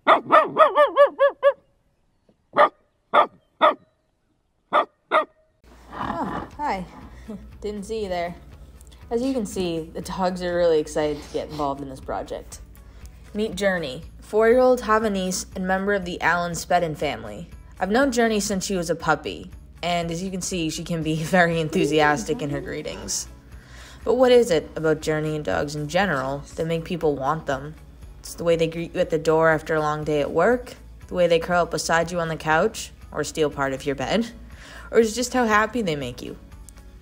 Oh, hi. Didn't see you there. As you can see, the dogs are really excited to get involved in this project. Meet Journey, 4-year-old Havanese and member of the Allen Spedden family. I've known Journey since she was a puppy, and as you can see, she can be very enthusiastic in her greetings. But what is it about Journey and dogs in general that make people want them? It's the way they greet you at the door after a long day at work, the way they curl up beside you on the couch, or steal part of your bed, or is it just how happy they make you?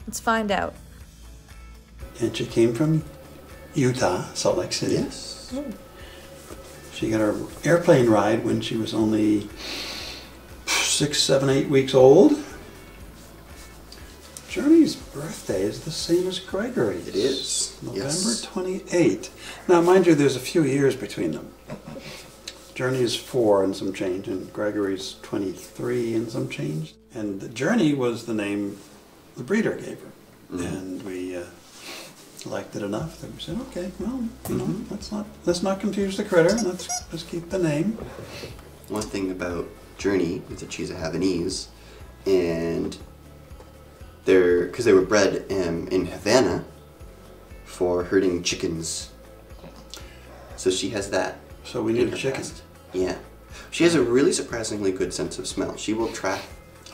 Let's find out. And she came from Utah, Salt Lake City. Yes. Mm. She got her airplane ride when she was only 6, 7, 8 weeks old. Journey's birthday is the same as Gregory's. It is. November Yes. 28. Now, mind you, there's a few years between them. Journey is 4 and some change, and Gregory's 23 and some change. And Journey was the name the breeder gave her. Mm-hmm. And we liked it enough that we said, okay, well, you know, let's not confuse the critter. Let's keep the name. One thing about Journey is that she's a Havanese, and because they were bred in Havana for herding chickens, so she has that. So we need a chicken. Past. Yeah, she has a really surprisingly good sense of smell. She will track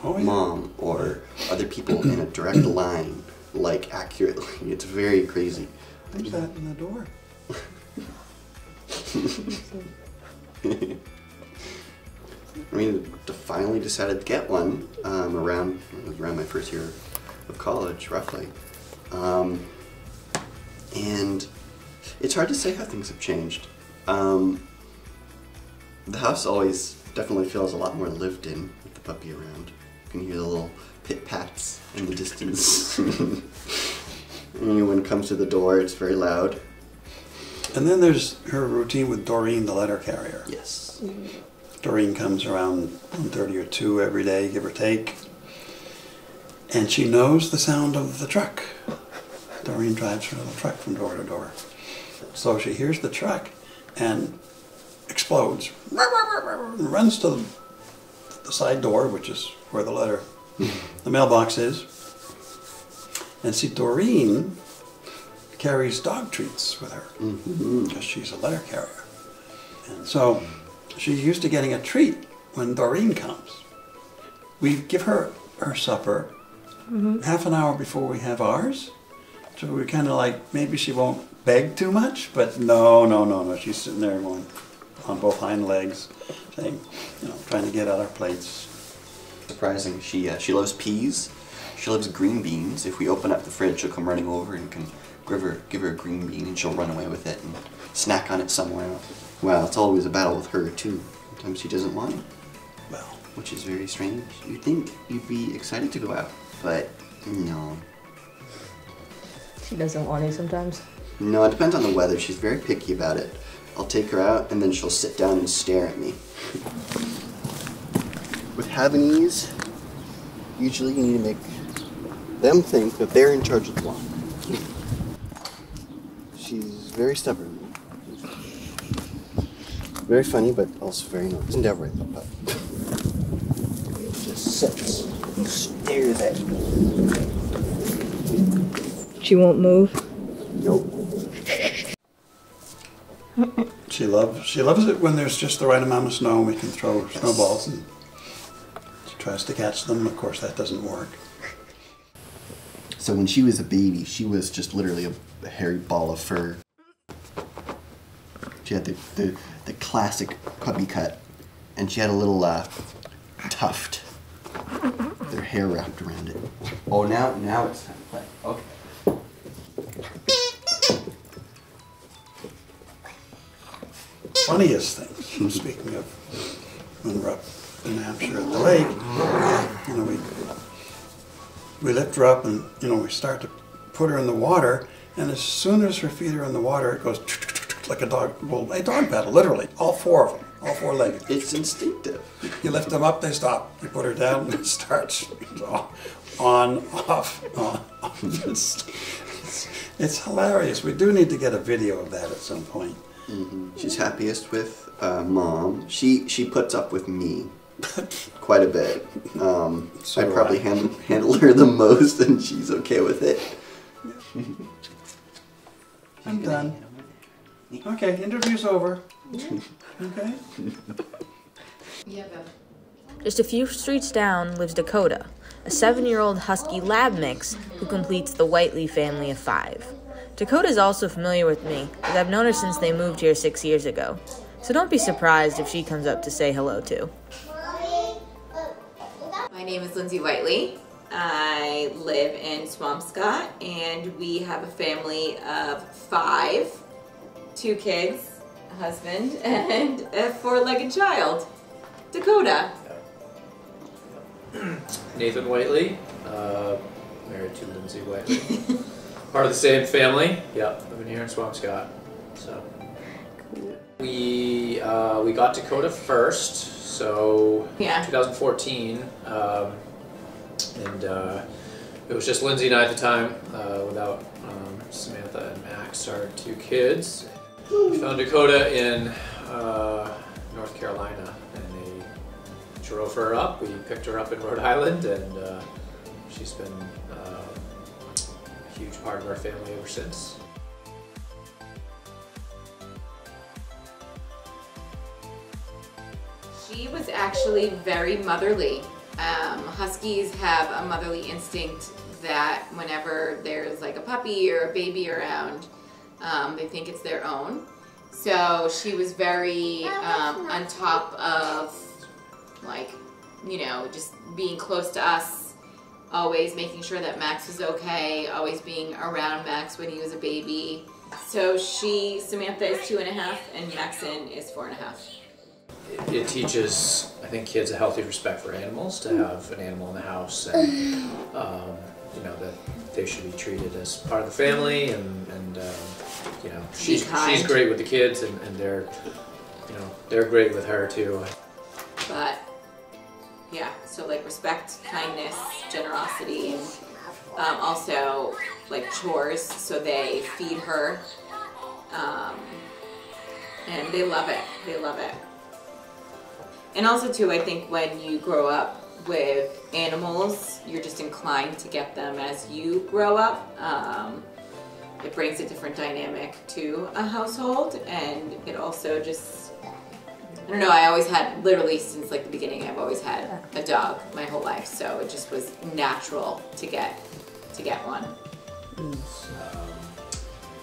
mom or other people in a direct line, like accurately. It's very crazy. Who's that in the door? I mean, finally decided to get one around my first year of college, roughly. And it's hard to say how things have changed. The house always definitely feels a lot more lived in with the puppy around. You can hear the little pit-pats in the distance. And when it comes to the door, it's very loud. And then there's her routine with Doreen, the letter carrier. Yes. Doreen comes around 1:30 or 2 every day, give or take. And she knows the sound of the truck. Doreen drives her little truck from door to door. So she hears the truck and explodes. Runs to the side door, which is where the mailbox is. And see, Doreen carries dog treats with her because she's a letter carrier. And so she's used to getting a treat when Doreen comes. We give her her supper half an hour before we have ours. So we're kind of like, maybe she won't beg too much, but no. She's sitting there going on both hind legs, saying, trying to get at our plates. Surprising. She loves peas. She loves green beans. If we open up the fridge, she'll come running over and can give her a green bean, and she'll run away with it and snack on it somewhere. Well, it's always a battle with her too. Sometimes she doesn't want it. Well, which is very strange. You'd think you'd be excited to go out, but no. She doesn't want to sometimes? No, it depends on the weather. She's very picky about it. I'll take her out and then she'll sit down and stare at me. With Havanese, usually you need to make them think that they're in charge of the flock. She's very stubborn. Very funny, but also very nice. Endeavoring, but just sits and stares at me. She won't move? Nope. She loves it when there's just the right amount of snow and we can throw snowballs, and she tries to catch them. Of course, that doesn't work. So when she was a baby, she was just literally a hairy ball of fur. She had the classic puppy cut, and she had a little tuft with her hair wrapped around it. Oh, now it's time to play. Okay. Funniest things, speaking of when we're up in Hampshire at the lake, we lift her up and, we start to put her in the water, and as soon as her feet are in the water, it goes like a dog paddle, literally, all 4 of them, all 4 legs. It's instinctive. You lift them up, they stop. You put her down, and it starts on, off, on. It's hilarious. We do need to get a video of that at some point. She's happiest with Mom. She puts up with me quite a bit. So I probably handle her the most, and she's okay with it. I'm done. Okay, interview's over. Okay. Just a few streets down lives Dakota, a 7-year-old husky lab mix who completes the Whiteley family of 5. Dakota is also familiar with me, as I've known her since they moved here 6 years ago. So don't be surprised if she comes up to say hello too. My name is Lindsay Whiteley. I live in Swampscott, and we have a family of 5, 2 kids, a husband, and a 4-legged child, Dakota. Nathan Whiteley, married to Lindsay Whiteley. Part of the same family. Yep, living here in Swampscott. So we got Dakota first. So Yeah. 2014, and it was just Lindsay and I at the time, without Samantha and Max, our 2 kids. We found Dakota in North Carolina, and they drove her up. We picked her up in Rhode Island, and she's been a huge part of our family ever since. She was actually very motherly. Huskies have a motherly instinct that whenever there's like a puppy or a baby around, they think it's their own. So she was very on top of, like, you know, just being close to us, always making sure that Max was okay, always being around Max when he was a baby. So Samantha is 2.5 and Maxon is 4.5. It teaches, I think, kids a healthy respect for animals, to have an animal in the house, and you know, that they should be treated as part of the family, and you know, she's great with the kids, and they're, you know, they're great with her too. But yeah, so like respect, kindness, generosity, and also like chores. So they feed her, and they love it. They love it. And also too, I think when you grow up with animals, you're just inclined to get them as you grow up. It brings a different dynamic to a household, and it also just, I don't know, I always had, literally since like the beginning, I've always had a dog my whole life, so it just was natural to get one.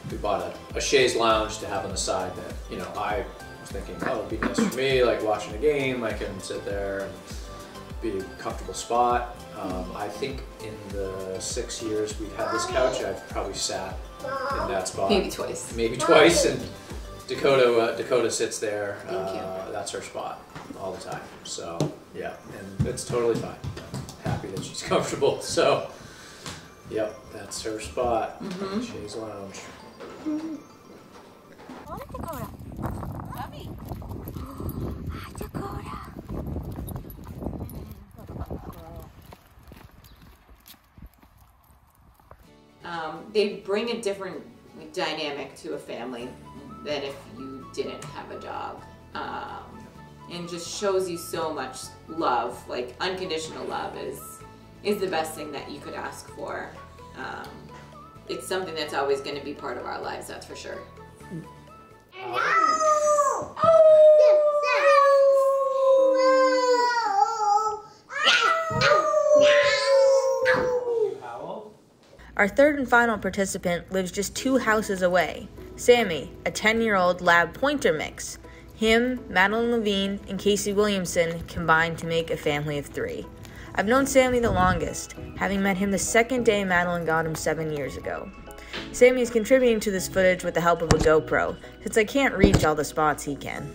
We bought a chaise lounge to have on the side that, you know, I was thinking, oh, it'd be nice for me, like watching a game, I can sit there and be a comfortable spot. I think in the 6 years we've had this couch, I've probably sat in that spot. Maybe twice. Maybe twice, and Dakota sits there. Thank you. That's her spot all the time. So yeah, and it's totally fine. I'm happy that she's comfortable. So yep, that's her spot. Chaise lounge. Dakota. Bubby. Hi, Dakota. They bring a different dynamic to a family than if you didn't have a dog. And just shows you so much love, like unconditional love is the best thing that you could ask for. It's something that's always going to be part of our lives, that's for sure. Our third and final participant lives just 2 houses away. Sammy, a 10-year-old lab pointer mix. Him, Madeline Levine, and Casey Williamson combined to make a family of 3. I've known Sammy the longest, having met him the second day Madeline got him 7 years ago. Sammy is contributing to this footage with the help of a GoPro, since I can't reach all the spots he can.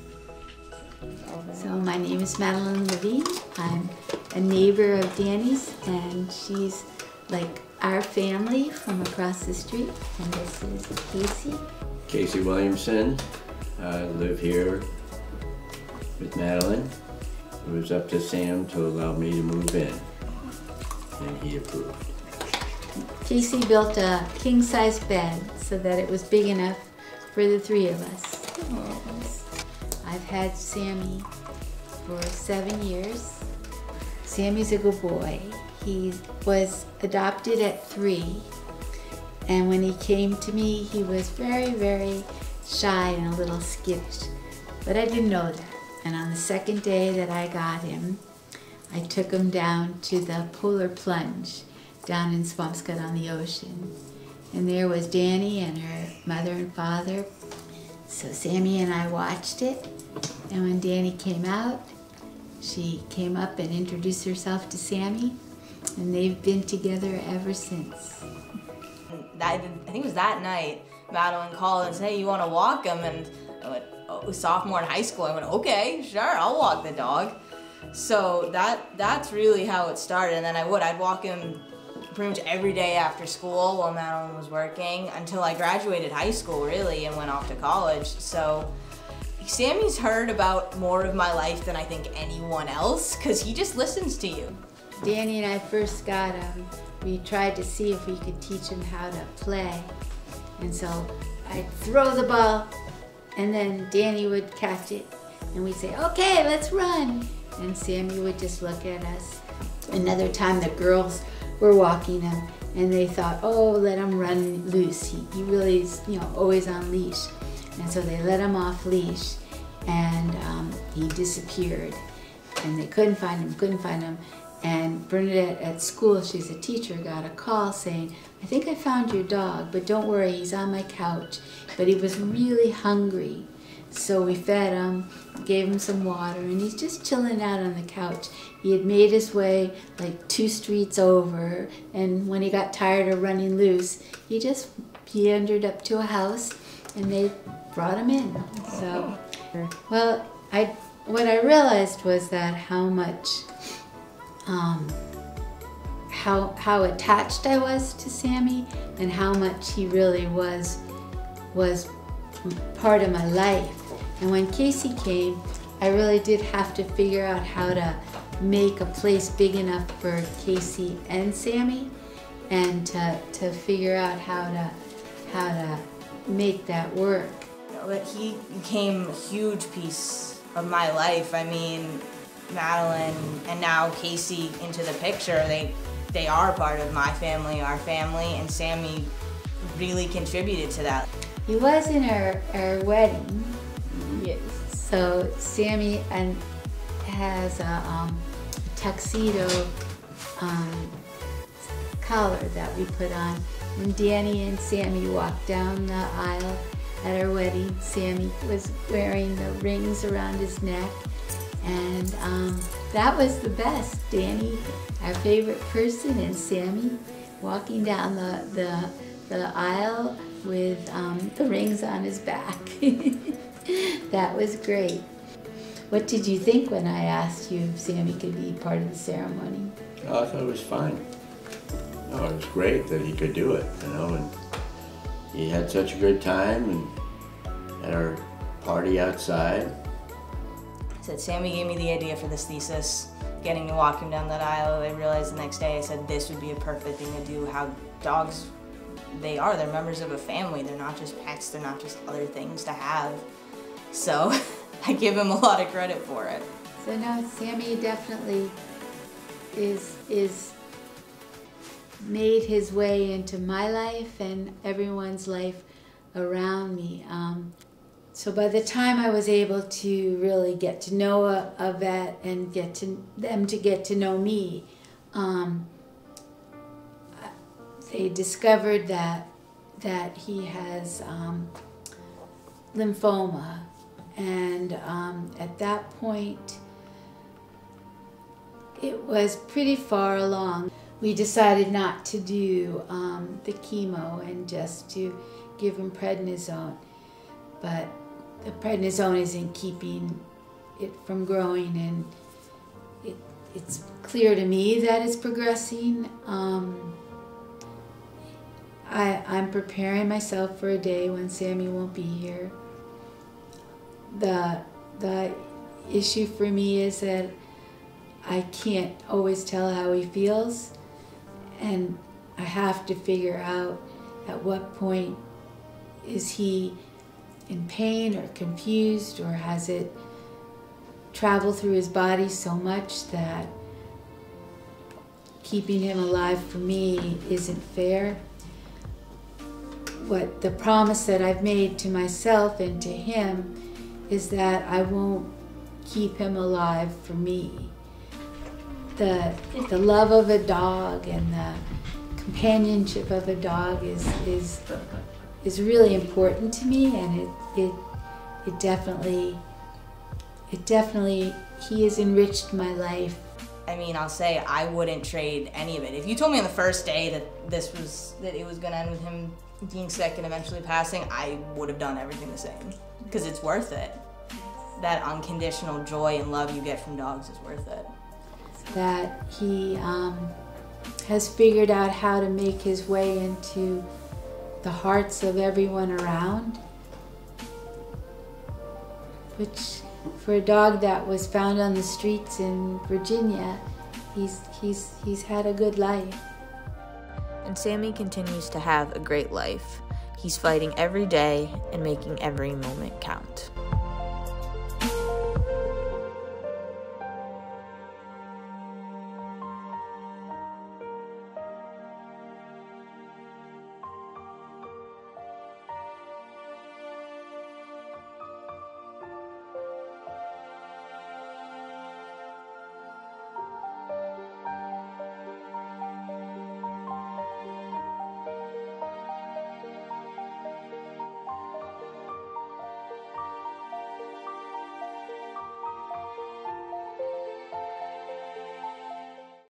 So my name is Madeline Levine. I'm a neighbor of Dani's, and she's like our family from across the street. And this is Casey. Casey Williamson. I live here with Madeline. It was up to Sam to allow me to move in, and he approved. Casey built a king-size bed so that it was big enough for the 3 of us. I've had Sammy for 7 years. Sammy's a good boy. He was adopted at 3, and when he came to me, he was very, very shy and a little skittish, but I didn't know that. And on the second day that I got him, I took him down to the polar plunge down in Swampscott on the ocean. And there was Dani and her mother and father. So Sammy and I watched it, and when Dani came out, she came up and introduced herself to Sammy, and they've been together ever since. I think it was that night, Madeline called and said, hey, you want to walk him? And I went, oh, sophomore in high school. I went, okay, sure, I'll walk the dog. So that's really how it started. And then I'd walk him pretty much every day after school while Madeline was working until I graduated high school, really, and went off to college. So Sammy's heard about more of my life than I think anyone else, because he just listens to you. Dani and I first got him. We tried to see if we could teach him how to play. And so I'd throw the ball, and then Dani would catch it, and we'd say, okay, let's run. And Sammy would just look at us. Another time the girls were walking him, and they thought, oh, let him run loose. He really is, always on leash. And so they let him off leash, and he disappeared. And they couldn't find him. And Bernadette at school, she's a teacher, got a call saying, I think I found your dog, but don't worry, he's on my couch. But he was really hungry. So we fed him, gave him some water, and he's just chilling out on the couch. He had made his way like 2 streets over, and when he got tired of running loose, he entered up to a house, and they brought him in. So, well, what I realized was that how much, how attached I was to Sammy, and how much he really was part of my life. And when Casey came, I really did have to figure out how to make a place big enough for Casey and Sammy, and to figure out how to make that work. But he became a huge piece of my life. I mean, Madeline and now Casey into the picture, they are part of my family, our family, and Sammy really contributed to that. He was in our wedding. Yes. So Sammy has a tuxedo collar that we put on. When Dani and Sammy walked down the aisle at our wedding, Sammy was wearing the rings around his neck, and that was the best. Dani, our favorite person, and Sammy walking down the aisle with the rings on his back. That was great. What did you think when I asked you if Sammy could be part of the ceremony? Oh, I thought it was fine. No, it was great that he could do it, and he had such a good time, and at our party outside. I said, Sammy gave me the idea for this thesis, getting to walk him down that aisle. I realized the next day, I said, this would be a perfect thing to do. How dogs, they're members of a family. They're not just pets, they're not just other things to have. So I give him a lot of credit for it. So no, Sammy definitely is made his way into my life and everyone's life around me. So by the time I was able to really get to know a vet and get them to get to know me, they discovered that he has lymphoma, and at that point it was pretty far along. We decided not to do the chemo and just to give him prednisone, but the prednisone isn't keeping it from growing, and it's clear to me that it's progressing. I'm preparing myself for a day when Sammy won't be here. The issue for me is that I can't always tell how he feels, and I have to figure out at what point is he in pain or confused, or has it traveled through his body so much that keeping him alive for me isn't fair. What the promise that I've made to myself and to him is that I won't keep him alive for me. The love of a dog and the companionship of a dog is really important to me, and it definitely he has enriched my life. I mean, I'll say I wouldn't trade any of it. If you told me on the first day that it was gonna end with him being sick and eventually passing, I would have done everything the same, because it's worth it. That unconditional joy and love you get from dogs is worth it. That he has figured out how to make his way into the hearts of everyone around, which for a dog that was found on the streets in Virginia, he's had a good life. And Sammy continues to have a great life. He's fighting every day and making every moment count.